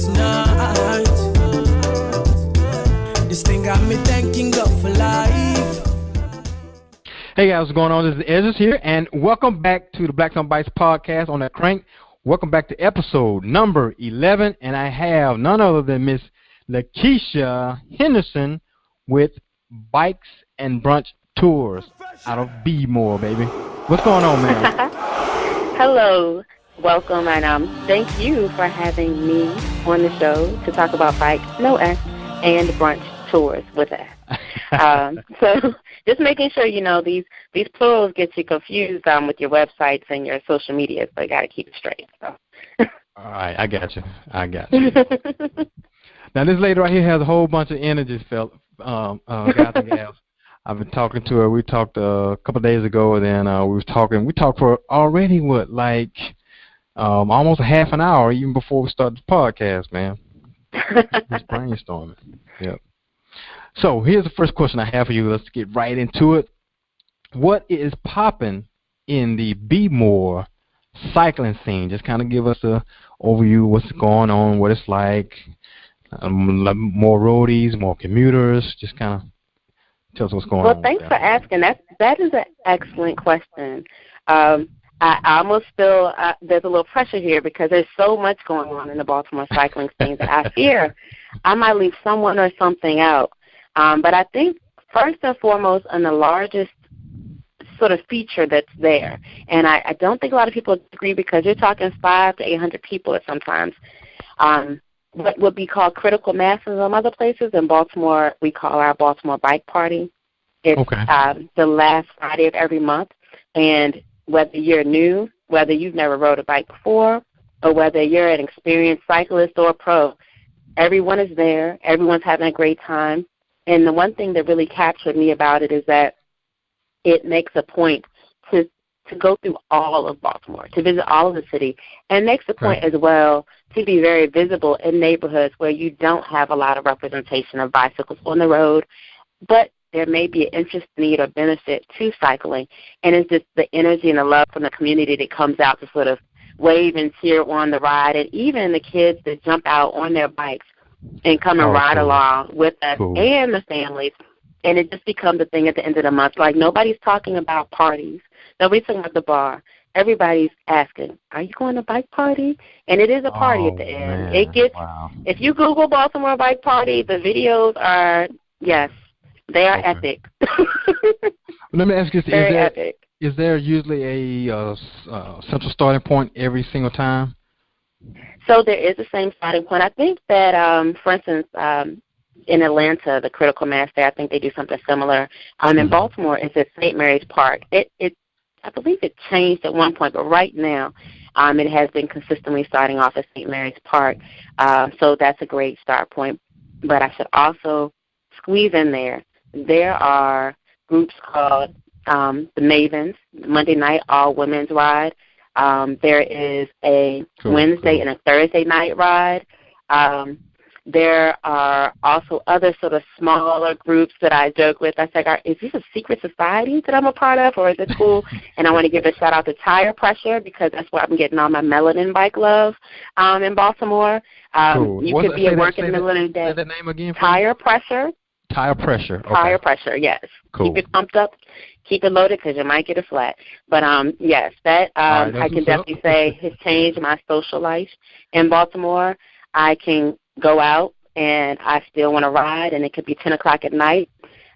tonight. This thing got me thanking God for life. Hey guys, what's going on? This is Ezra here, and welcome back to the Black on Bikes podcast on that crank. Welcome back to episode number 11, and I have none other than Miss Lakeisha Henderson with Bikes and Brunch Tours out of Baltimore, baby. What's going on, man? Hello, welcome, and thank you for having me on the show to talk about bikes, no S, and brunch tours with S. So just making sure, you know, these plurals get you confused with your websites and your social media, so you got to keep it straight. So. All right, I got you. Now, this lady right here has a whole bunch of energy, guys and gals. I've been talking to her. We talked a couple of days ago, and then we talked for already, almost a half an hour, even before we started the podcast, man. Just brainstorming. Yep. So here's the first question I have for you. Let's get right into it. What is popping in the Baltimore cycling scene? Just kind of give us a overview of what's going on, what it's like. More roadies, more commuters. Just kind of tell us what's going on. Well, thanks for asking. That is an excellent question. I almost feel there's a little pressure here because there's so much going on in the Baltimore cycling scene that I fear I might leave someone or something out. But I think first and foremost, and the largest sort of feature that's there, and I don't think a lot of people agree because you're talking 500 to 800 people at sometimes. What would be called critical mass in some other places. In Baltimore, we call our Baltimore Bike Party. It's the last Friday of every month, and whether you're new, whether you've never rode a bike before, or whether you're an experienced cyclist or pro, everyone is there. Everyone's having a great time. And the one thing that really captured me about it is that it makes a point to go through all of Baltimore, to visit all of the city, and makes a point as well to be very visible in neighborhoods where you don't have a lot of representation of bicycles on the road, but there may be an interest, need, or benefit to cycling, and it's just the energy and the love from the community that comes out to sort of wave and cheer on the ride, and even the kids that jump out on their bikes and come and ride along with us and the families, and it just becomes a thing at the end of the month. Like, nobody's talking about parties. Nobody's talking about the bar. Everybody's asking, are you going to bike party? And it is a party at the end. Man. It gets, if you Google Baltimore Bike Party, the videos are, yes, they are epic. Let me ask you, epic. Is there usually a central starting point every single time? So there is the same starting point. I think that, for instance, in Atlanta, the critical mass there, I think they do something similar. In Baltimore, it's at St. Mary's Park. I believe it changed at one point, but right now it has been consistently starting off at St. Mary's Park. So that's a great start point. But I should also squeeze in there are groups called the Mavens, Monday night all-women's ride. There is a Wednesday and a Thursday night ride. There are also other sort of smaller groups that I joke with. I say, is this a secret society that I'm a part of, or is it cool? And I want to give a shout-out to Tire Pressure because that's where I'm getting all my melanin bike love in Baltimore. You could be at work in the middle of the day. Say that name again, Tire Pressure. Tire Pressure. Okay. Tire Pressure, yes. Cool. Keep it pumped up. Keep it loaded because you might get a flat. But, yes, that I can definitely say has changed my social life in Baltimore. I can go out and I still want to ride, and it could be 10 o'clock at night.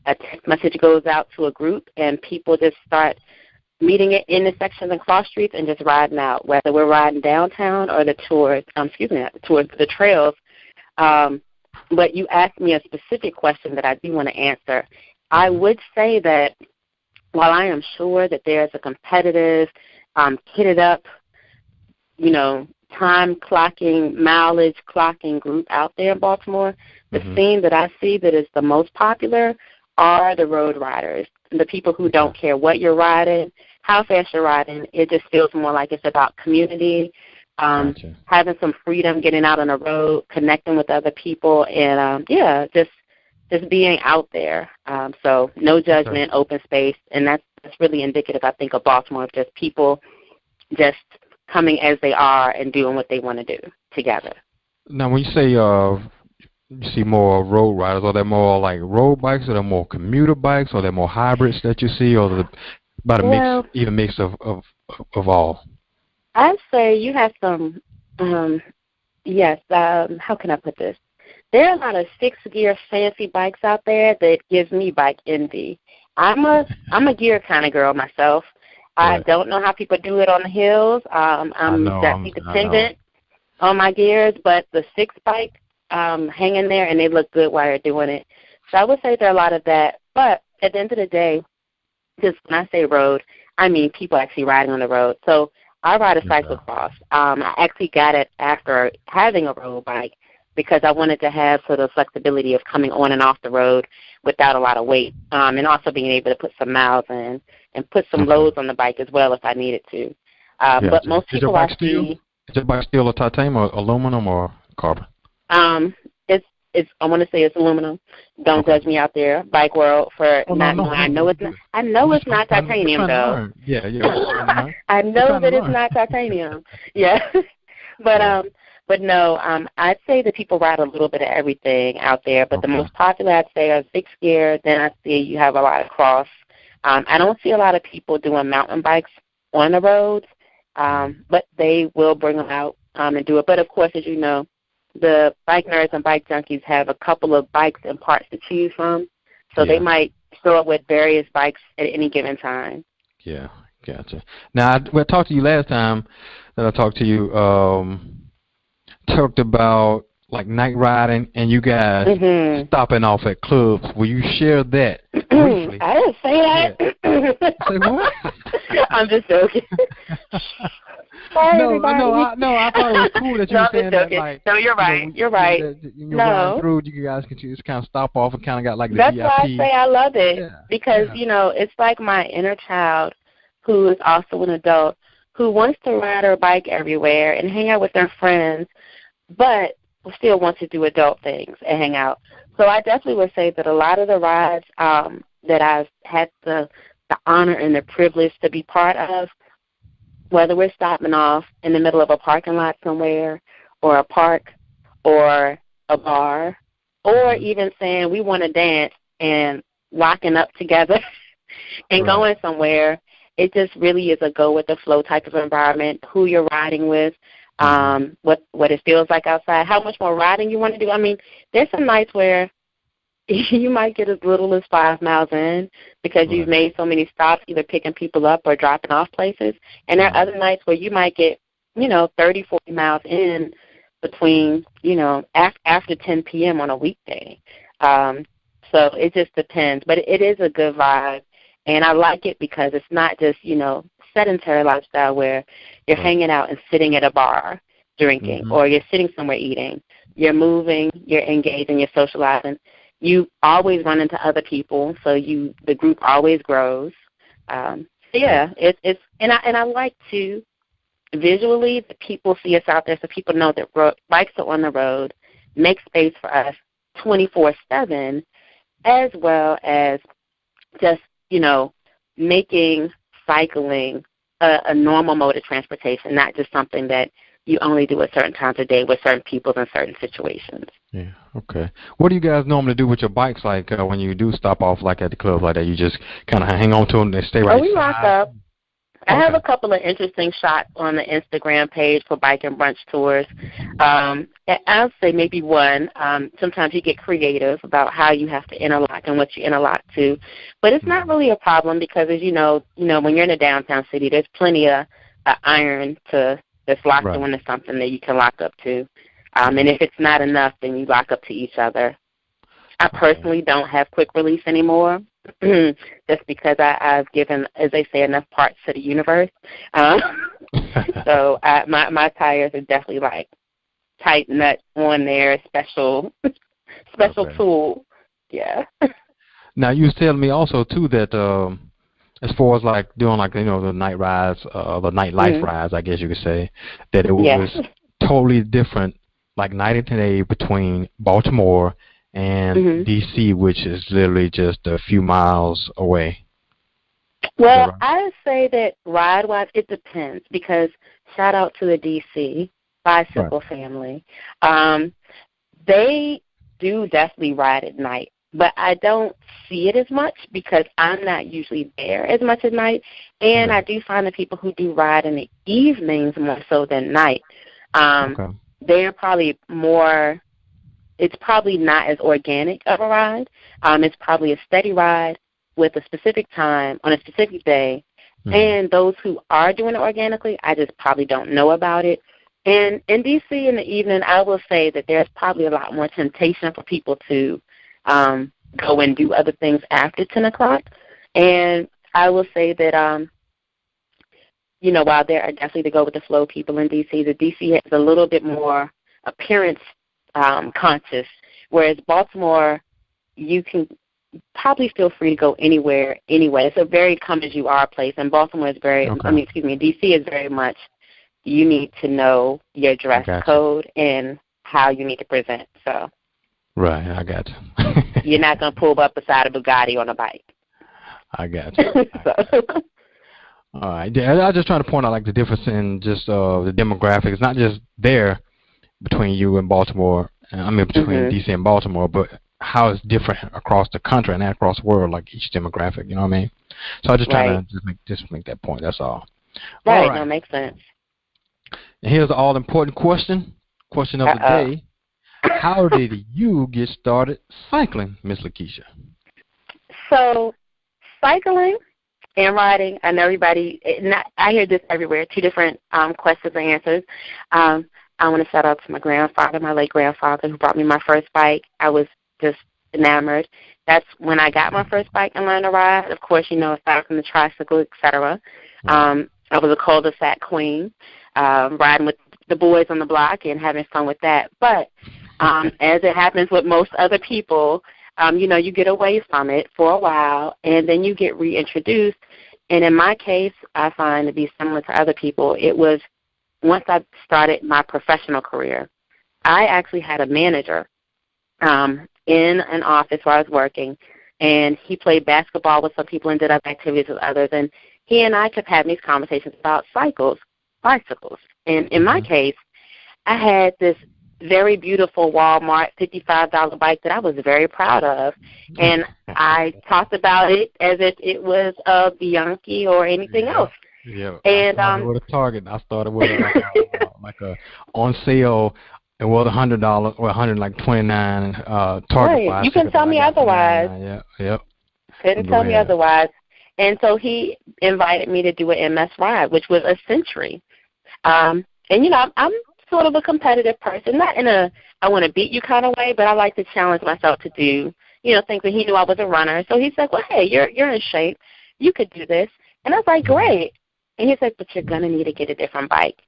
A text message goes out to a group, and people just start meeting at intersections and cross streets and just riding out, whether we're riding downtown or the tours, not the tours, the trails. But you asked me a specific question that I do want to answer. I would say that while I am sure that there's a competitive, kitted up, time clocking, mileage clocking group out there in Baltimore, the scene that I see that is the most popular are the road riders, the people who don't care what you're riding, how fast you're riding. It just feels more like it's about community, having some freedom, getting out on the road, connecting with other people, and, just being out there. So no judgment, open space, and that's really indicative, I think, of Baltimore, of just people just coming as they are and doing what they want to do together. Now, when you say you see more road riders, are they more like road bikes, or are they more commuter bikes, or are they more hybrids that you see, or about a mix of all? I'd say you have some. Yes. How can I put this? There are a lot of 6-gear fancy bikes out there that gives me bike envy. I'm a gear kind of girl myself. I don't know how people do it on the hills. I'm definitely dependent on my gears, but the 6 bike hang in there and they look good while you're doing it. So I would say there are a lot of that. But at the end of the day, just when I say road, I mean people actually riding on the road. So I ride a cyclocross. I actually got it after having a road bike, because I wanted to have sort of flexibility of coming on and off the road without a lot of weight, and also being able to put some miles in and put some loads on the bike as well if I needed to. But most people I see... Is your bike steel or titanium or aluminum or carbon? It's I want to say it's aluminum. Don't judge me out there, bike world, for not knowing. I know it's not titanium though. Yeah. I know that it's not titanium. Yeah. But no, I'd say that people ride a little bit of everything out there, but the most popular I'd say are 6-gear. Then I see you have a lot of cross. I don't see a lot of people doing mountain bikes on the roads, but they will bring them out and do it. But, of course, as you know, the bike nerds and bike junkies have a couple of bikes and parts to choose from, so they might show up with various bikes at any given time. Yeah, gotcha. Now, I talked to you last time that I talked to you, talked about like night riding and you guys stopping off at clubs. Will you share that briefly? I didn't say that. Yeah. Say what? I'm just joking. No, I thought it was cool that you were saying that. Like, no, you're right. You're right. You're riding through, you guys can just kind of stop off and kind of got like the That's VIP. Why I say I love it, because, you know, it's like my inner child who is also an adult who wants to ride her bike everywhere and hang out with their friends, but still wants to do adult things and hang out. So I definitely would say that a lot of the rides that I've had the honor and the privilege to be part of, whether we're stopping off in the middle of a parking lot somewhere or a park or a bar, or even saying we want to dance and locking up together and going somewhere, it just really is a go-with-the-flow type of environment, who you're riding with, what it feels like outside, how much more riding you want to do. I mean, there's some nights where you might get as little as 5 miles in because you've made so many stops, either picking people up or dropping off places. And there are other nights where you might get, 30, 40 miles in between, after 10 p.m. on a weekday. So it just depends. But it is a good vibe. And I like it because it's not just, sedentary lifestyle where you're hanging out and sitting at a bar drinking, or you're sitting somewhere eating. You're moving, you're engaging, you're socializing. You always run into other people, so the group always grows. It's and I like to visually that people see us out there, so people know that bikes are on the road, make space for us 24/7, as well as just making cycling a normal mode of transportation, not just something that you only do at certain times of day with certain people in certain situations. Yeah, okay. What do you guys normally do with your bikes, like when you do stop off like at the club like that? You just kind of hang on to them and they stay right we lock up. I have a couple of interesting shots on the Instagram page for Bike and Brunch tours. I'll say maybe one. Sometimes you get creative about how you have to interlock and what you interlock to. But it's not really a problem because, as you know, when you're in a downtown city, there's plenty of iron that's locked into something that you can lock up to. And if it's not enough, then you lock up to each other. I personally don't have quick release anymore. Just because I've given, as they say, enough parts to the universe. So my tires are definitely like tight nut on there, special tool. Yeah. Now you was telling me also too that as far as like doing like the night rides, the nightlife rides, I guess you could say, that it was totally different, like night and day between Baltimore and D.C., which is literally just a few miles away. Well, I would say that ride-wise, it depends because shout out to the D.C. bicycle family. They do definitely ride at night, but I don't see it as much because I'm not usually there as much at night, and I do find the people who do ride in the evenings more so than night. They're probably more, it's probably not as organic of a ride. It's probably a steady ride with a specific time on a specific day, and those who are doing it organically, I just probably don't know about it. And in D.C. in the evening, I will say that there's probably a lot more temptation for people to go and do other things after 10 o'clock. And I will say that, while there are definitely the go-with-the-flow people in D.C., the D.C. has a little bit more appearance conscious, whereas Baltimore, you can probably feel free to go anywhere anyway. It's a very come-as-you-are place, and Baltimore is very, D.C. is very much, you need to know your dress code and how you need to present. So, right, I got you. You're not going to pull up beside a Bugatti on a bike. I got you. All right. Yeah, I was just trying to point out like the difference in just the demographics, not just there between you and Baltimore. Between D.C. and Baltimore, but how it's different across the country and across the world, like each demographic. You know what I mean? So I was just trying to just make that point. That's all. Right. All right. That makes sense. And here's the all-important question of the day. How did you get started cycling, Miss Lakeisha? So, cycling and riding, I know everybody, I hear this everywhere, two different questions and answers. I want to shout out to my grandfather, my late grandfather, who brought me my first bike. I was just enamored. That's when I got my first bike and learned to ride. Of course, aside from the tricycle, et cetera. I was a cul-de-sac queen, riding with the boys on the block and having fun with that. But as it happens with most other people, you get away from it for a while, and then you get reintroduced. And in my case, I find to be similar to other people, it was once I started my professional career, I actually had a manager in an office where I was working, and he played basketball with some people and did other activities with others. And he and I kept having these conversations about bicycles. And in my case, I had this very beautiful Walmart $55 bike that I was very proud of. And I talked about it as if it was a Bianchi or anything else. Yeah. And I started with a Target. I started with like a on sale. It was $100 or $129 Target. Right. You can tell me otherwise. Yeah. Yep. Couldn't tell me otherwise. And so he invited me to do an MS ride, which was a Century. And I'm sort of a competitive person, not in a I want to beat you kind of way, but I like to challenge myself to do, things. And he knew I was a runner, so he said, "Well, hey, you're in shape. You could do this." And I was like, "Great." And he said, "But you're gonna need to get a different bike."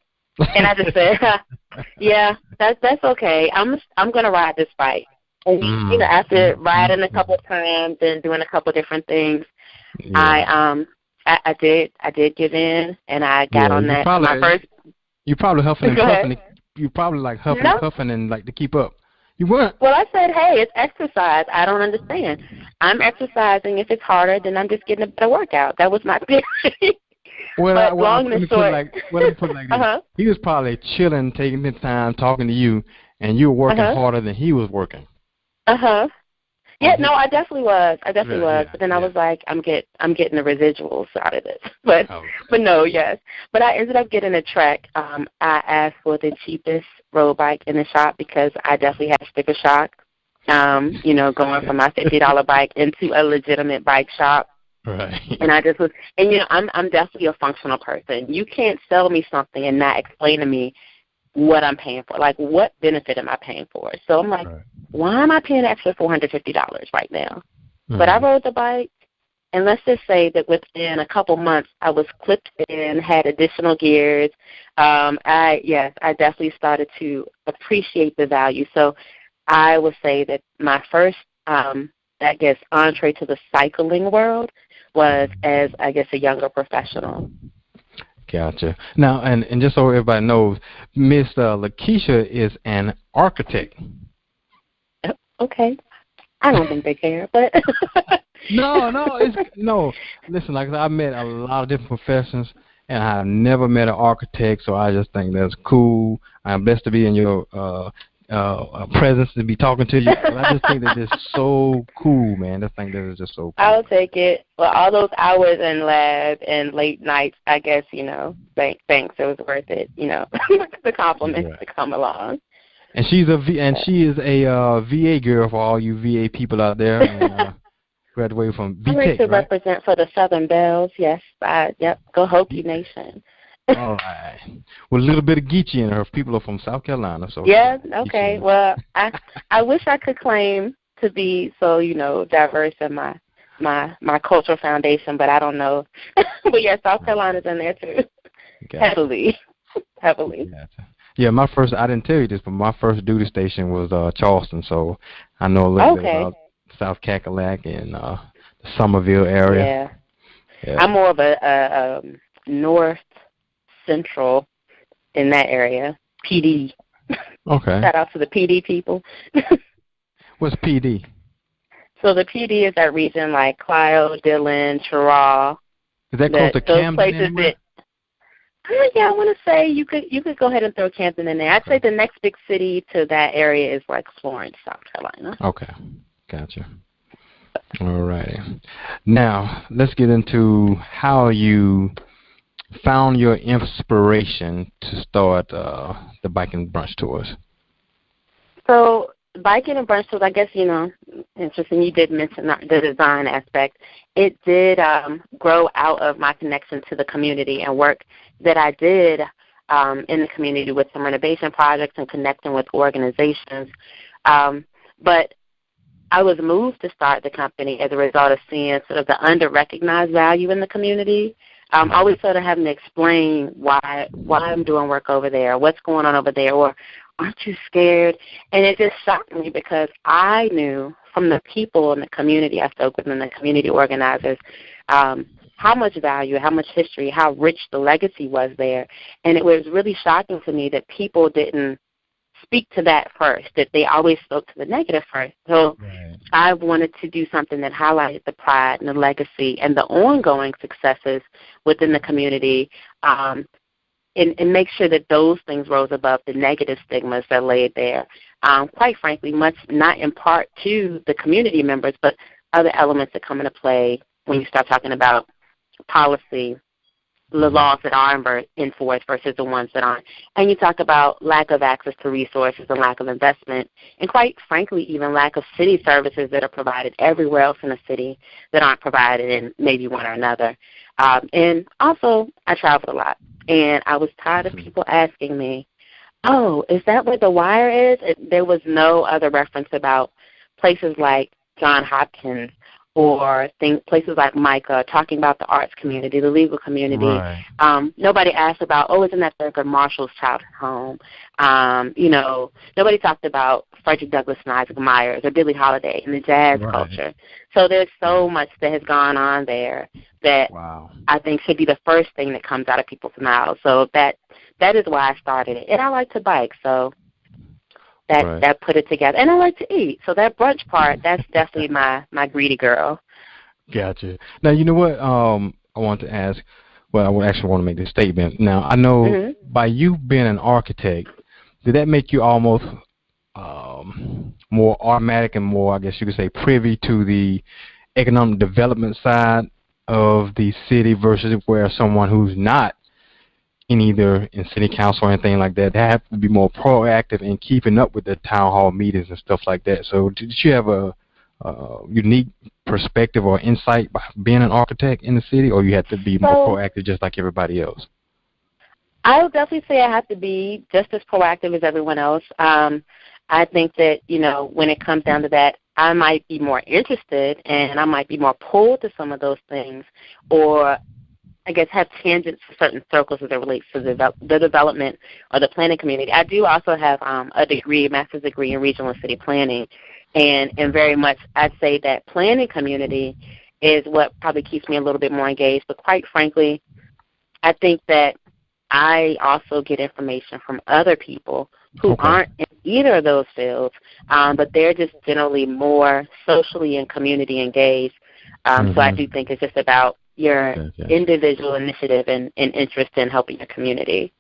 And I just said, "Yeah, that's okay. I'm gonna ride this bike." And after riding a couple of times and doing a couple of different things, I did give in, and I got on that. My first. You probably huffing and puffing. You probably like huffing and puffing and like to keep up. You weren't. Well, I said, hey, it's exercise. I don't understand. I'm exercising. If it's harder, then I'm just getting a better workout. That was my theory. But long and short. Let me put it like this. He was probably chilling, taking his time, talking to you, and you were working harder than he was working. Yeah, no, I definitely was. But then I was like, I'm getting the residuals out of this. But no, yes. But I ended up getting a Trek. I asked for the cheapest road bike in the shop because I definitely had sticker shock. Going from my $50 bike into a legitimate bike shop. Right. And I just was, and I'm definitely a functional person. You can't sell me something and not explain to me what I'm paying for. Like, what benefit am I paying for? So I'm like, why am I paying extra $450 right now? But I rode the bike, and let's just say that within a couple months, I was clipped in, had additional gears. I definitely started to appreciate the value. So I would say that my first, entree to the cycling world was as, a younger professional. Gotcha. Now, and just so everybody knows, Miss Lakeisha is an architect. Okay. I don't think they care, but No. Listen, like I met a lot of different professions, and I've never met an architect, so I just think that's cool. I'm blessed to be in your presence to be talking to you. But I just think that it's so cool, man. I think that is just so cool. I'll take it. Well, all those hours in lab and late nights, I guess, thanks. It was worth it, the compliments to come along. And she is a VA girl for all you VA people out there. And, graduated from BTech, I like to right? represent for the Southern Bells, yes. Go Hokie Nation. All right. Well, a little bit of Geechee in her. People are from South Carolina, so yeah. Okay. Well, I wish I could claim to be so diverse in my cultural foundation, but I don't know. But yeah, South Carolina's in there too. Heavily. Gotcha. Yeah, I didn't tell you this, but my first duty station was Charleston, so I know a little bit about South Cackalack and the Somerville area. Yeah. I'm more of a north central in that area. PD. Okay. Shout out to the PD people. What's PD? So the PD is that region like Clio, Dillon, Cheraw. Is that close to Camden? Those places yeah, I want to say you could go ahead and throw Camden in there. I'd say the next big city to that area is like Florence, South Carolina. Okay. Gotcha. All righty. Now, let's get into how you found your inspiration to start the Biking Brunch tours. So, Biking and Brunch tours, I guess, interesting, you did mention the design aspect. It did grow out of my connection to the community and work that I did in the community with some renovation projects and connecting with organizations. But I was moved to start the company as a result of seeing sort of the under-recognized value in the community. Always sort of having to explain why I'm doing work over there, what's going on over there, or aren't you scared? And it just shocked me because I knew from the people in the community I spoke with and the community organizers how much value, how much history, how rich the legacy was there. And it was really shocking to me that people didn't speak to that first, that they always spoke to the negative first. So I wanted to do something that highlighted the pride and the legacy and the ongoing successes within the community and make sure that those things rose above the negative stigmas that laid there. Quite frankly, much not in part to the community members, but other elements that come into play when you start talking about policy, the laws that are enforced versus the ones that aren't. And you talk about lack of access to resources and lack of investment, and quite frankly, even lack of city services that are provided everywhere else in the city that aren't provided in maybe one or another. And also, I traveled a lot, and I was tired of people asking me, oh, is that where the Wire is? There was no other reference about places like Johns Hopkins or places like Micah, talking about the arts community, the legal community. Right. Nobody asked about, oh, isn't that Thurgood Marshall's childhood home? Nobody talked about Frederick Douglass and Isaac Myers or Billie Holiday and the jazz culture. So there's so much that has gone on there that I think should be the first thing that comes out of people's mouths. So that is why I started it. And I like to bike, so that put it together. And I like to eat. So that brunch part, that's definitely my greedy girl. Gotcha. Now, you know what I want to ask? Well, I actually want to make this statement. Now, I know by you being an architect, did that make you almost more automatic and more, I guess you could say, privy to the economic development side of the city versus where someone who's not either in city council or anything like that, they have to be more proactive in keeping up with the town hall meetings and stuff like that. So did you have a unique perspective or insight by being an architect in the city, or you have to be more proactive just like everybody else? I would definitely say I have to be just as proactive as everyone else. I think that, when it comes down to that, I might be more interested and I might be more pulled to some of those things, or I guess have tangents to certain circles as it relates to the development or the planning community. I do also have a master's degree in regional and city planning, and very much I'd say that planning community is what probably keeps me a little bit more engaged. But quite frankly, I think that I also get information from other people who aren't in either of those fields, but they're just generally more socially and community engaged. So I do think it's just about your Okay. individual initiative and interest in helping your community.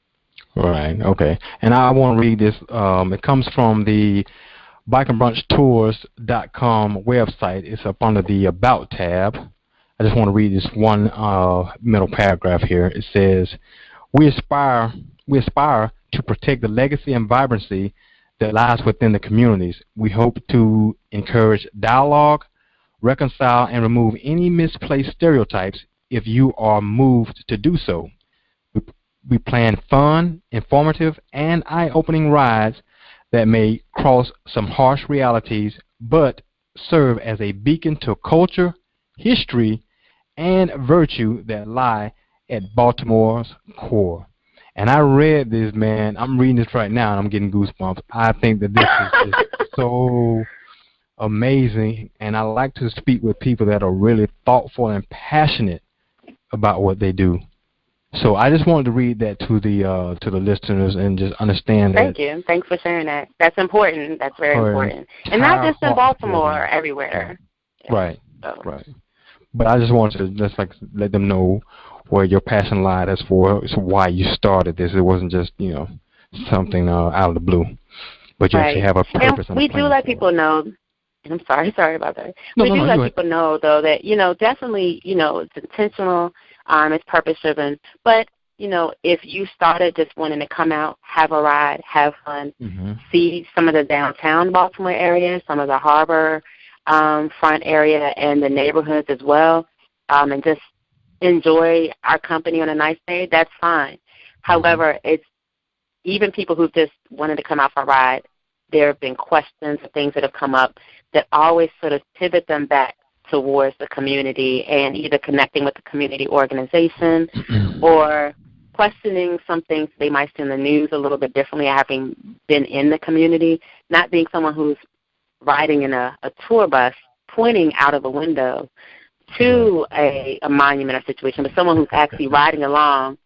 Right. Okay. And I want to read this. It comes from the bikeandbrunchtours.com website. It's up under the About tab. I just want to read this one middle paragraph here. It says, We aspire to protect the legacy and vibrancy that lies within the communities. We hope to encourage dialogue, reconcile, and remove any misplaced stereotypes if you are moved to do so. We plan fun, informative, and eye-opening rides that may cross some harsh realities, but serve as a beacon to culture, history, and virtue that lie at Baltimore's core. And I read this, man. I'm reading this right now, and I'm getting goosebumps. I think that this is just so amazing, and I like to speak with people that are really thoughtful and passionate about what they do. So I just wanted to read that to the listeners and just understand that. Thank you. Thanks for sharing that. That's important. That's very important. And not just in Baltimore, everywhere. Right. So. Right. But I just wanted to just let them know where your passion lies. That's for why you started this. It wasn't just something out of the blue, but you actually have a purpose. And we do let people know. And I'm sorry about that. We do let people know though that definitely it's intentional. It's purpose-driven. But, if you started just wanting to come out, have a ride, have fun, see some of the downtown Baltimore area, some of the harbor front area and the neighborhoods as well, and just enjoy our company on a nice day, that's fine. However, it's even people who just wanted to come out for a ride, there have been questions or things that have come up that always sort of pivot them back towards the community and either connecting with the community organization or questioning some things they might see in the news a little bit differently, having been in the community, not being someone who's riding in a tour bus pointing out of a window to a monument or situation, but someone who's actually riding along,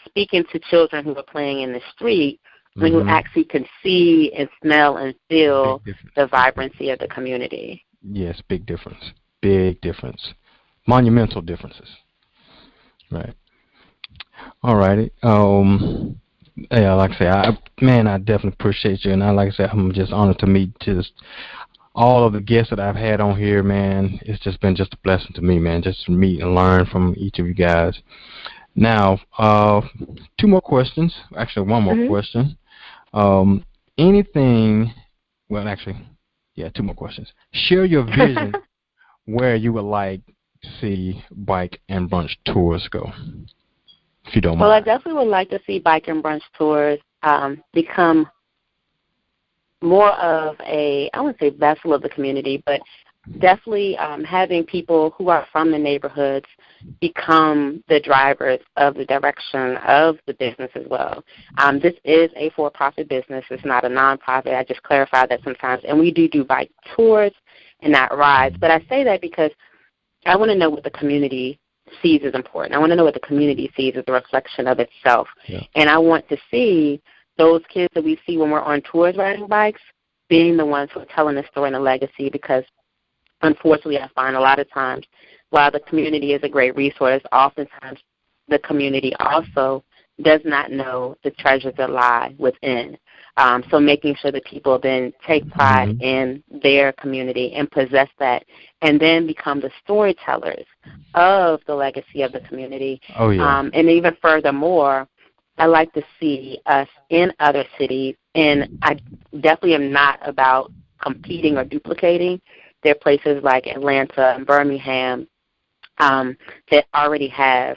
speaking to children who are playing in the street, who actually can see and smell and feel the vibrancy of the community. Yes, big difference. Big difference. Monumental differences. Right. All righty. Yeah, like I say, I definitely appreciate you, and like I said, I'm just honored to meet just all of the guests that I've had on here, man. It's just been just a blessing to me, man, just to meet and learn from each of you guys. Now, two more questions. Actually, one more question. Two more questions. Share your vision where you would like to see Bike and Brunch Tours go, if you don't mind. Well, I definitely would like to see Bike and Brunch Tours become more of I wouldn't say vessel of the community, but definitely having people who are from the neighborhoods become the drivers of the direction of the business as well. This is a for-profit business. It's not a nonprofit. I just clarify that sometimes. And we do bike tours and not rides. But I say that because I want to know what the community sees as important. I want to know what the community sees as a reflection of itself. Yeah. And I want to see those kids that we see when we're on tours riding bikes being the ones who are telling the story and the legacy, because unfortunately I find a lot of times while the community is a great resource, oftentimes the community also does not know the treasures that lie within. So making sure that people then take pride in their community and possess that and then become the storytellers of the legacy of the community. Oh, yeah. And even furthermore, I like to see us in other cities, and I definitely am not about competing or duplicating. There are places like Atlanta and Birmingham that already have,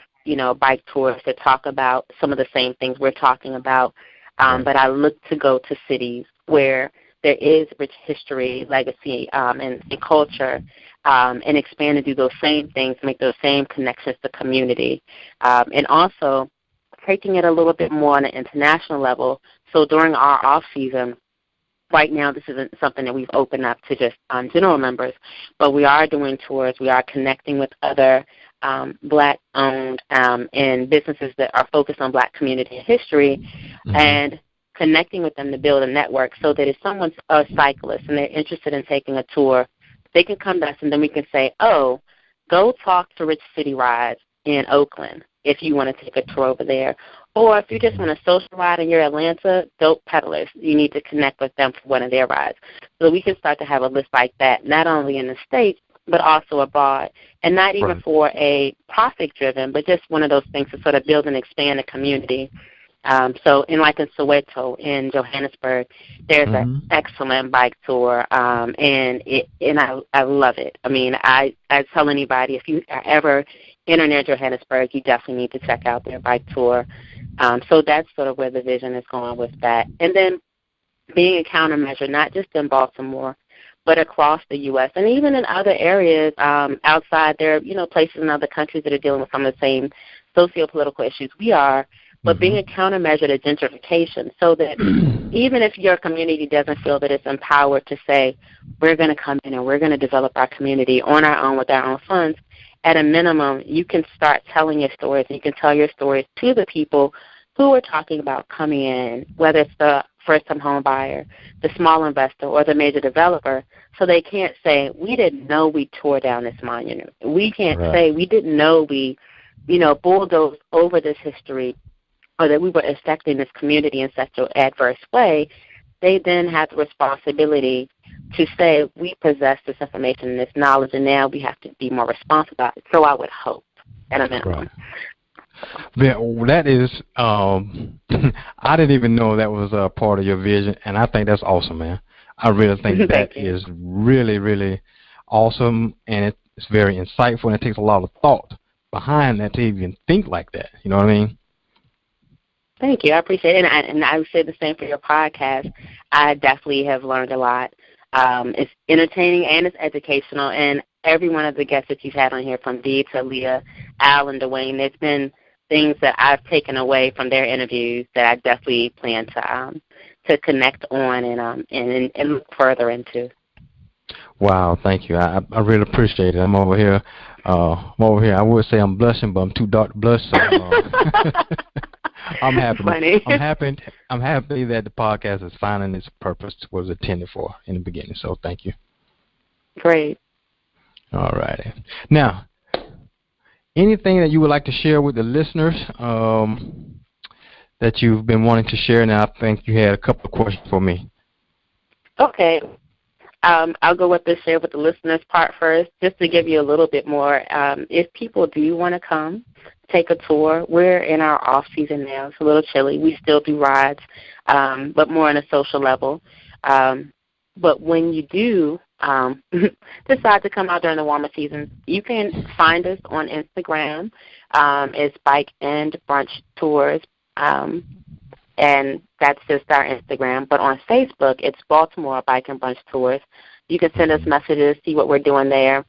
bike tours that talk about some of the same things we're talking about. But I look to go to cities where there is rich history, legacy, and culture, and expand and do those same things, make those same connections to community. And also taking it a little bit more on an international level. So during our off-season, right now this isn't something that we've opened up to just general members, but we are doing tours. We are connecting with other Black-owned and businesses that are focused on Black community and history, and connecting with them to build a network so that if someone's a cyclist and they're interested in taking a tour, they can come to us and then we can say, oh, go talk to Rich City Rides in Oakland if you want to take a tour over there. Or if you just want to social ride and you're Atlanta, Dope Peddlers, you need to connect with them for one of their rides. So we can start to have a list like that, not only in the States, but also abroad, and not even for a profit-driven, but just one of those things to sort of build and expand the community. So in Soweto, in Johannesburg, there's an excellent bike tour, and I love it. I mean, I tell anybody, if you are ever in or near Johannesburg, you definitely need to check out their bike tour. So that's sort of where the vision is going with that. And then being a countermeasure, not just in Baltimore, but across the U.S. and even in other areas outside. There are, places in other countries that are dealing with some of the same socio-political issues we are, but being a countermeasure to gentrification, so that even if your community doesn't feel that it's empowered to say, we're going to come in and we're going to develop our community on our own with our own funds, at a minimum, you can start telling your stories, and you can tell your stories to the people who are talking about coming in, whether it's the first-time home buyer, the small investor, or the major developer, so they can't say, we didn't know we tore down this monument. We can't say, we didn't know we, bulldozed over this history, or that we were affecting this community in such an adverse way. They then have the responsibility to say, we possess this information and this knowledge, and now we have to be more responsible about it. So I would hope, at a minimum. Yeah, that is, I didn't even know that was a part of your vision, and I think that's awesome, man. I really think that is really, really awesome, and it's very insightful, and it takes a lot of thought behind that to even think like that. You know what I mean? Thank you. I appreciate it. And I would say the same for your podcast. I definitely have learned a lot. It's entertaining and it's educational. And every one of the guests that you've had on here, from Dee to Leah, Al, and Dwayne, there's been things that I've taken away from their interviews that I definitely plan to connect on and look further into. Wow, thank you. I really appreciate it. I'm over here. I would say I'm blushing, but I'm too dark to blush. So, I'm happy. Funny. I'm happy that the podcast is finding its purpose was intended for in the beginning. So thank you. Great. All righty. Now, anything that you would like to share with the listeners that you've been wanting to share? Now, I think you had a couple of questions for me. Okay. I'll go with the share with the listeners part first, just to give you a little bit more. If people do want to come, take a tour, we're in our off season now. It's a little chilly. We still do rides, but more on a social level. But when you do decide to come out during the warmer season, you can find us on Instagram. It's Bike and Brunch Tours, and that's just our Instagram. But on Facebook, it's Baltimore Bike and Brunch Tours. You can send us messages, see what we're doing there.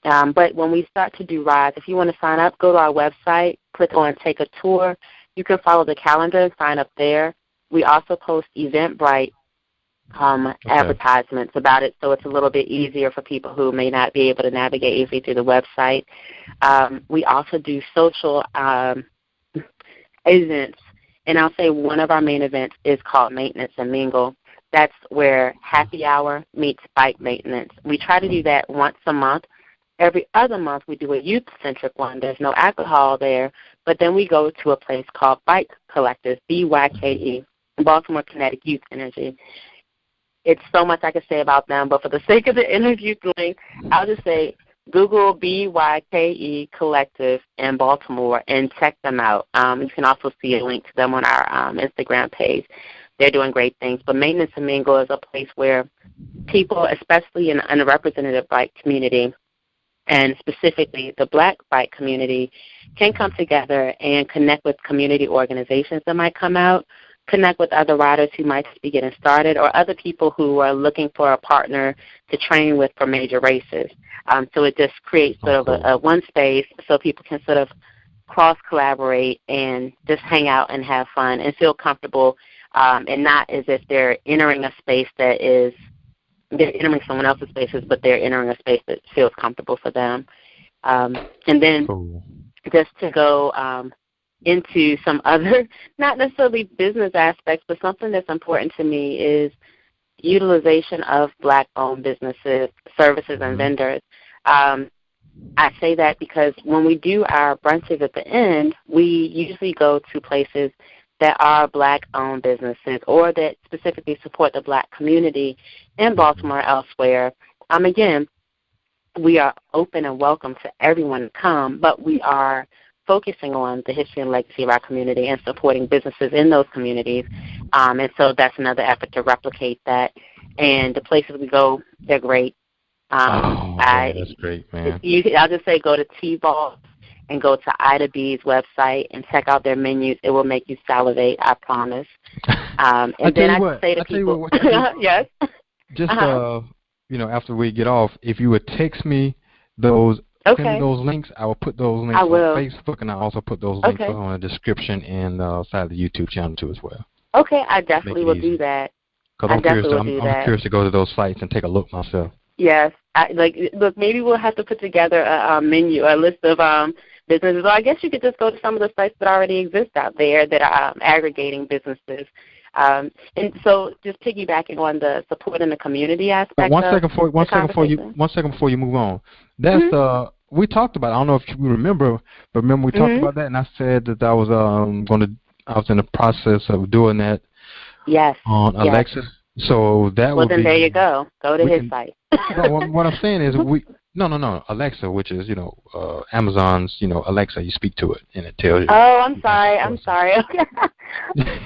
But when we start to do rides, if you want to sign up, go to our website, click on Take a Tour. You can follow the calendar and sign up there. We also post Eventbrite advertisements about it, so it's a little bit easier for people who may not be able to navigate easily through the website. We also do social events, and I'll say one of our main events is called Maintenance and Mingle. That's where happy hour meets bike maintenance. We try to do that once a month. Every other month we do a youth-centric one. There's no alcohol there, but then we go to a place called Bike Collective, BYKE, Baltimore Kinetic Youth Energy. It's so much I could say about them, but for the sake of the interview link, I'll just say Google BYKE Collective in Baltimore and check them out. You can also see a link to them on our Instagram page. They're doing great things. But Maintenance and Mingle is a place where people, especially in the underrepresented bike community, and specifically the black bike community, can come together and connect with community organizations that might come out, connect with other riders who might be getting started, or other people who are looking for a partner to train with for major races. So it just creates sort of a one space so people can sort of cross-collaborate and just hang out and have fun and feel comfortable, and not as if they're entering a space that is they're entering someone else's spaces, but they're entering a space that feels comfortable for them. And then just to go into some other, not necessarily business aspects, but something that's important to me is utilization of black-owned businesses, services, and vendors. I say that because when we do our brunches at the end, we usually go to places that are Black-owned businesses or that specifically support the Black community in Baltimore or elsewhere. Again, we are open and welcome to everyone to come, but we are focusing on the history and legacy of our community and supporting businesses in those communities. And so that's another effort to replicate that. And the places we go, they're great. That's great, man. I'll just say go to T-Ball and go to Ida B's website and check out their menus. It will make you salivate, I promise. And then I say to people, yes. Just after we get off, if you would text me those, send me those links, I will put those links on Facebook, and I also put those links on the description and side of the YouTube channel too as well. Okay, I definitely will do that. Because I'm curious to go to those sites and take a look myself. Yes, look, maybe we'll have to put together a menu, a list of businesses. Or I guess you could just go to some of the sites that already exist out there that are aggregating businesses. And so, just piggybacking on the support in the community aspect. One second before you move on. That's we talked about. I don't know if you remember, but remember we talked about that, and I said that I was I was in the process of doing that. Yes. On Alexa. So that would be. Well, then there you go. Go to his site. What I'm saying is No, Alexa, which is, Amazon's, Alexa, you speak to it and it tells you. Oh, I'm sorry. Okay.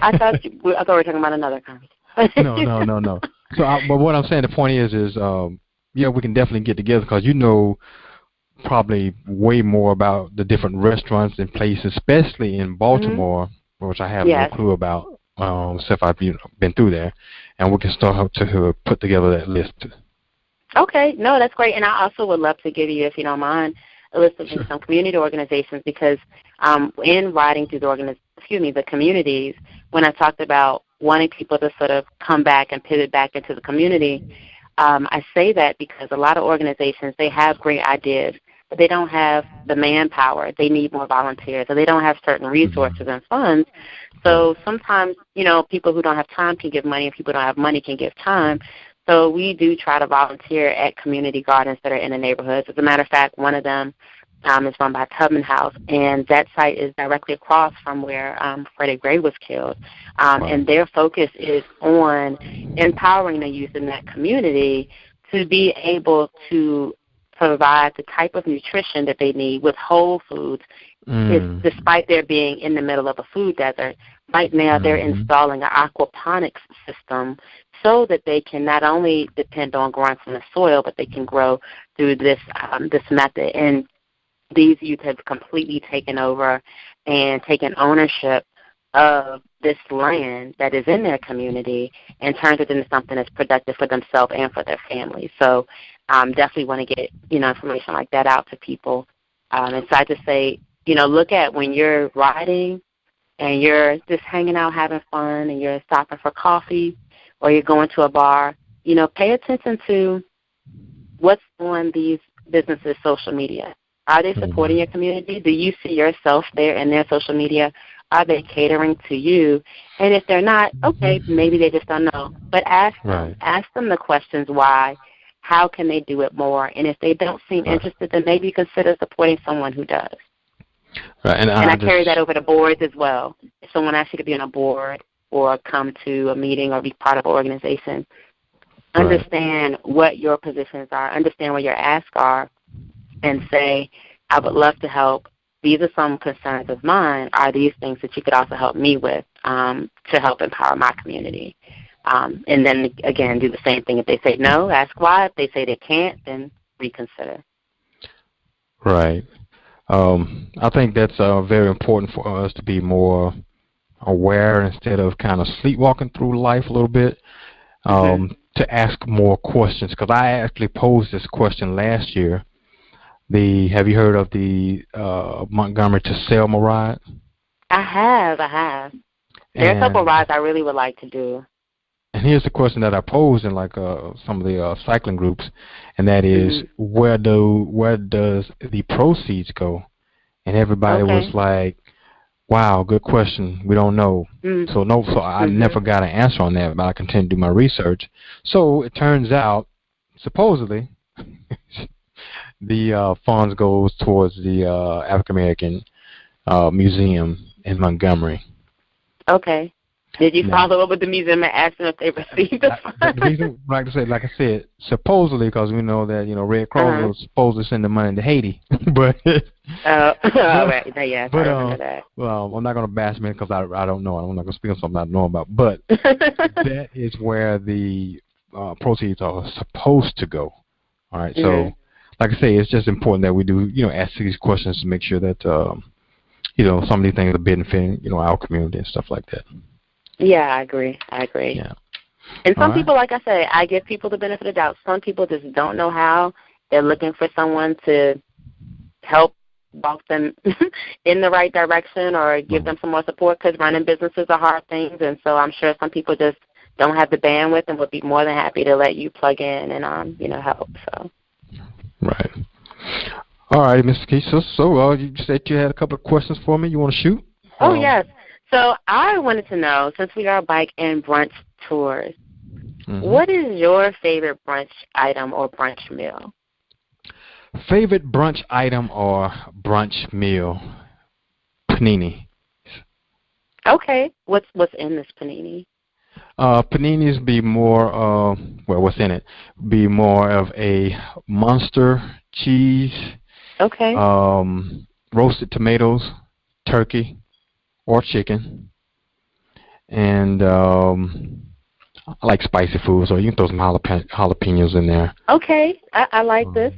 I thought we were talking about another conversation. No. But what I'm saying, the point is, we can definitely get together because probably way more about the different restaurants and places, especially in Baltimore, which I have no clue about, except I've been through there, and we can start to put together that list. Okay, no, that's great, and I also would love to give you, if you don't mind, a list of some community organizations because in riding through the communities, when I talked about wanting people to sort of come back and pivot back into the community, I say that because a lot of organizations, they have great ideas, but they don't have the manpower. They need more volunteers, or they don't have certain resources and funds. So sometimes, people who don't have time can give money, and people who don't have money can give time. So we do try to volunteer at community gardens that are in the neighborhoods. As a matter of fact, one of them is run by Tubman House, and that site is directly across from where Freddie Gray was killed. And their focus is on empowering the youth in that community to be able to provide the type of nutrition that they need with whole foods, despite their being in the middle of a food desert. Right now they're installing an aquaponics system so that they can not only depend on growing from the soil, but they can grow through this method. And these youth have completely taken over and taken ownership of this land that is in their community and turned it into something that's productive for themselves and for their families. So definitely want to get information like that out to people. And so I just say, look at when you're riding and you're just hanging out having fun and you're stopping for coffee or you're going to a bar, pay attention to what's on these businesses' social media. Are they supporting your community? Do you see yourself there in their social media? Are they catering to you? And if they're not, okay, maybe they just don't know. But ask them the questions why, how can they do it more? And if they don't seem interested, then maybe consider supporting someone who does. Right. And I carry that over to boards as well. If someone asks you to be on a board or come to a meeting or be part of an organization, understand what your positions are, understand what your asks are, and say, I would love to help. These are some concerns of mine. Are these things that you could also help me with to help empower my community? And then, again, do the same thing. If they say no, ask why. If they say they can't, then reconsider. Right. I think that's very important for us to be more aware instead of kind of sleepwalking through life a little bit, to ask more questions. Because I actually posed this question last year. Have you heard of the Montgomery to Selma ride? I have. There are a couple of rides I really would like to do. And here's the question that I posed in some of the cycling groups, and that is, where does the proceeds go? And everybody was like, wow, good question. We don't know. So I never got an answer on that, but I continued to do my research. So it turns out, supposedly, the funds goes towards the African American museum in Montgomery. Okay. Did you Yeah. follow up with the museum and ask them if they received the funds? The reason, like I said, supposedly, because we know that Red Cross was supposed to send the money to Haiti, but all right, yes, but I remember that. well, I'm not going to bash me because I don't know. I'm not going to speak on something I don't know about. But that is where the proceeds are supposed to go. All right, so like I say, it's just important that we do ask these questions to make sure that some of these things are benefiting our community and stuff like that. Yeah, I agree. Yeah. And some people, like I say, I give people the benefit of the doubt. Some people just don't know how. They're looking for someone to help walk them in the right direction or give them some more support, because running businesses are hard things. And so I'm sure some people just don't have the bandwidth and would be more than happy to let you plug in and, help. So. Right. All right, Mr. Keisha. So you said you had a couple of questions for me. You want to shoot? Oh, yes. So I wanted to know, since we are bike and brunch tours, what is your favorite brunch item or brunch meal? Favorite brunch item or brunch meal? Panini. Okay. What's in this panini? Paninis be more, what's in it? Be more of a Munster cheese. Okay. Roasted tomatoes, turkey, or chicken. And I like spicy food, so you can throw some jalapenos in there. Okay. I like this.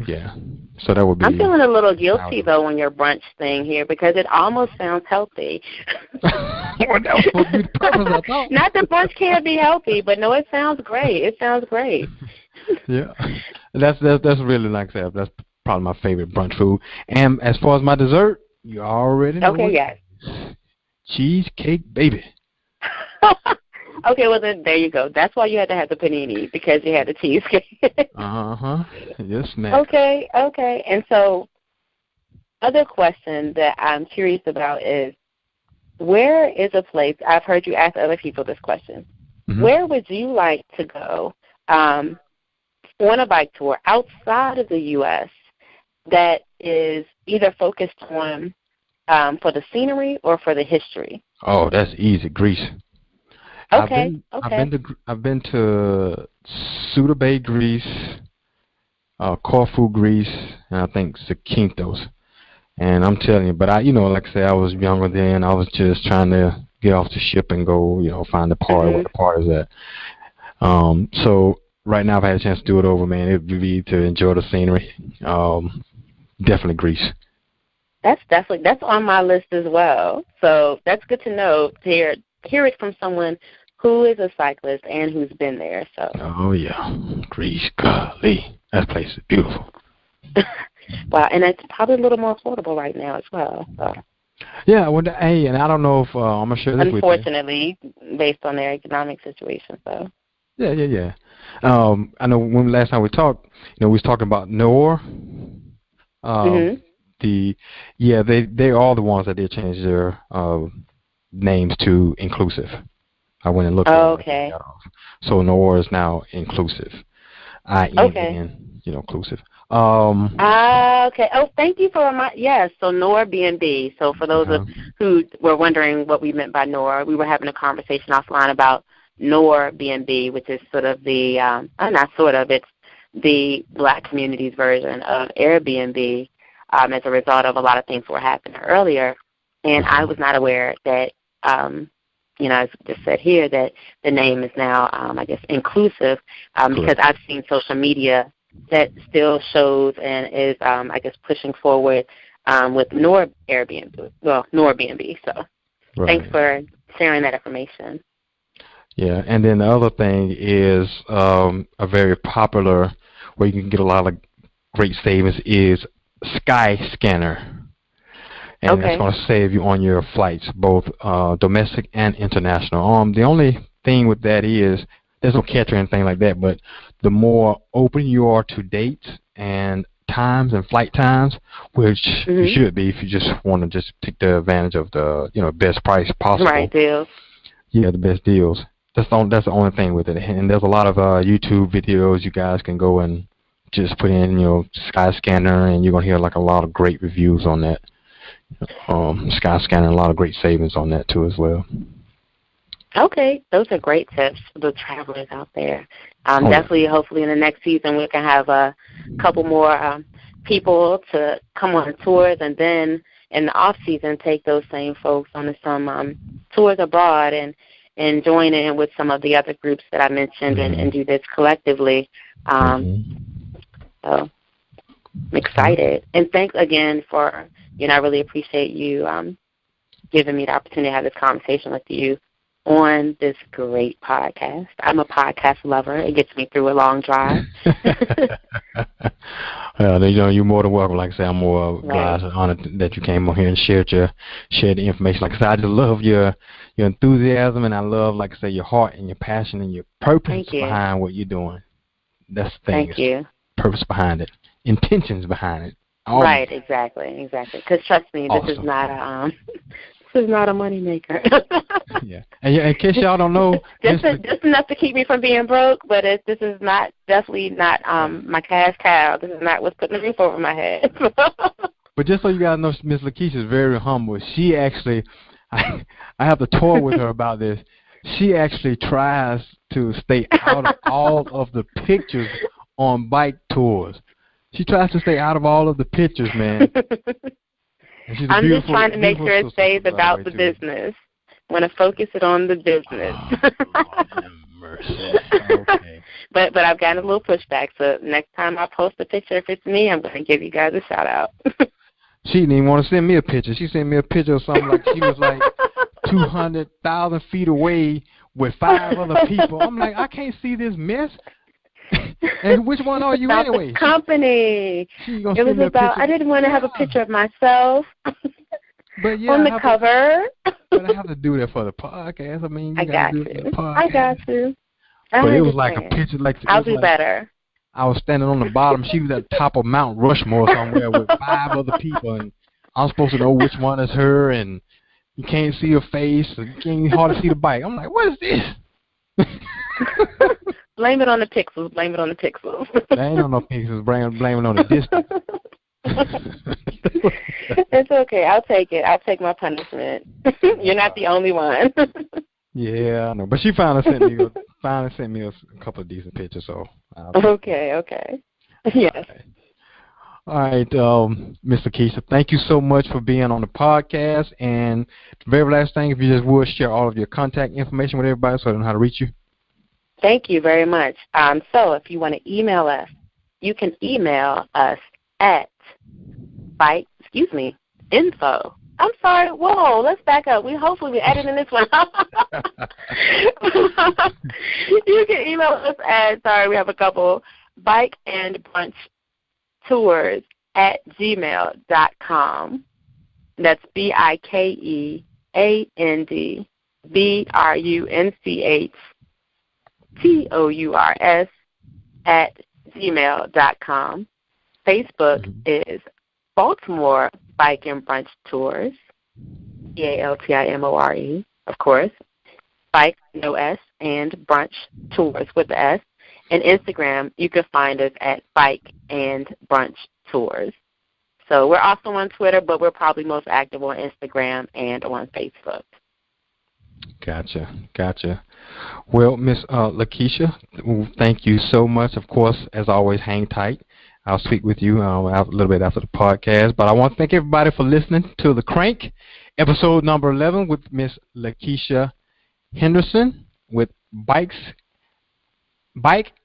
Yeah. So that would be... I'm feeling a little guilty, though, on your brunch thing here, because it almost sounds healthy. Well, that was supposed to be the purpose, I thought. Not that brunch can't be healthy, but no, it sounds great. It sounds great. Yeah. That's really, like I said, that's probably my favorite brunch food. And as far as my dessert, you already know. Okay, yes. Cheesecake, baby. Okay, well, then there you go. That's why you had to have the panini, because you had the cheesecake. Yes, ma'am. Okay. And so, other question that I'm curious about is, where is a place, I've heard you ask other people this question, where would you like to go on a bike tour outside of the U.S. that is either focused on for the scenery or for the history? Oh, that's easy. Greece. Okay. I've been to Suda Bay, Greece, Corfu, Greece, and I think Zakynthos. And I'm telling you, but like I said, I was younger then. I was just trying to get off the ship and go, find the party where the party's at. So right now, if I had a chance to do it over, man, it would be to enjoy the scenery. Definitely Greece. That's on my list as well. So that's good to know, to hear it from someone who is a cyclist and who's been there. So. Oh yeah, Greece, golly, that place is beautiful. Wow, and it's probably a little more affordable right now as well. So. Yeah, well, hey, and I don't know if I'm gonna share this with you. Unfortunately, based on their economic situation, so. Yeah. I know when last time we talked, we was talking about Noor. They're all the ones that did change their names to inclusive. I went and looked at it. Okay. So Noor is now inclusive. Inclusive. Okay. Oh, thank you for reminding. Yes, so Noor B&B. So for those who were wondering what we meant by Noor, we were having a conversation offline about Noor B&B, which is sort of the, it's the Black community's version of Airbnb as a result of a lot of things that were happening earlier. And I was not aware that, as just said here, that the name is now, inclusive, because I've seen social media that still shows and is, pushing forward with Noor B&B. So thanks for sharing that information. Yeah, and then the other thing is a very popular, where you can get a lot of great savings, is Skyscanner. And that's going to save you on your flights, both domestic and international. The only thing with that is there's no catch or anything like that, but the more open you are to dates and times and flight times, which you should be if you just want to just take the advantage of the best price possible. Right, deals. Yeah, the best deals. That's the only thing with it. And there's a lot of YouTube videos you guys can go and just put in, Skyscanner, and you're gonna hear like a lot of great reviews on that. Skyscanner, a lot of great savings on that too as well. Okay, those are great tips for the travelers out there. Definitely, hopefully in the next season we can have a couple more people to come on tours, and then in the off season take those same folks on some tours abroad and join in with some of the other groups that I mentioned and do this collectively. So I'm excited. And thanks again for, I really appreciate you giving me the opportunity to have this conversation with you on this great podcast. I'm a podcast lover. It gets me through a long drive. You're more than welcome. Like I say, I'm more glad and honored that you came on here and shared the information. Like I said, I just love your enthusiasm, and I love, like I say, your heart and your passion and your purpose behind what you're doing. That's the thing. Thank you. Purpose behind it, intentions behind it. Right, exactly. Because trust me, this is not a money maker. Yeah, and in case y'all don't know, just enough to keep me from being broke. But this is definitely not my cash cow. This is not what's putting the roof over my head. But just so you guys know, Miss Lakeisha is very humble. She actually, I have to tour with her about this. She actually tries to stay out of all of the pictures on bike tours. She tries to stay out of all of the pictures, man. I'm just trying to make sure it stays about the business. I want to focus it on the business. Mercy. Okay. But I've gotten a little pushback, so next time I post a picture, if it's me, I'm going to give you guys a shout out. She didn't even want to send me a picture. She sent me a picture of something like she was like 200,000 feet away with 5 other people. I'm like, I can't see this mess. And which one are you anyway? The company. It was about, I didn't want to have a picture of myself on the cover. But I have to do that for the podcast. I mean, I got you. But it was like a picture. I'll do better. I was standing on the bottom. She was at the top of Mount Rushmore somewhere with 5 other people, and I'm supposed to know which one is her, and you can't see her face, and you can't hardly see the bike. I'm like, what is this? Blame it on the pixels. Blame it on the pixels. Blame it on the pixels. Blame it on the distance. It's okay. I'll take it. I'll take my punishment. You're not the only one. Yeah, I know. But she finally sent me a couple of decent pictures. So. Okay. Yes. Okay. All right, Mr. Keisha, thank you so much for being on the podcast. And the very last thing, if you just would share all of your contact information with everybody so they know how to reach you. Thank you very much. So if you want to email us, you can email us at info. I'm sorry. Whoa, let's back up. Hopefully we're editing this one. You can email us at, we have a couple, bike and brunch tours at gmail.com. That's BIKENDBRUNCHTOURS at gmail.com. Facebook is Baltimore Bike and Brunch Tours, BALTIMORE, of course. Bike, no S, and Brunch Tours with the S. And Instagram, you can find us at Bike and Brunch Tours. So we're also on Twitter, but we're probably most active on Instagram and on Facebook. Gotcha. Well, Miss Lakeisha, thank you so much. Of course, as always, hang tight. I'll speak with you a little bit after the podcast. But I want to thank everybody for listening to The Crank, episode number 11 with Miss Lakeisha Henderson with Bike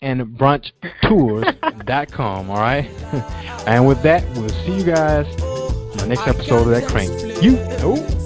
and Brunch Tours.com, all right? And with that, we'll see you guys in the next episode of That Crank. You know.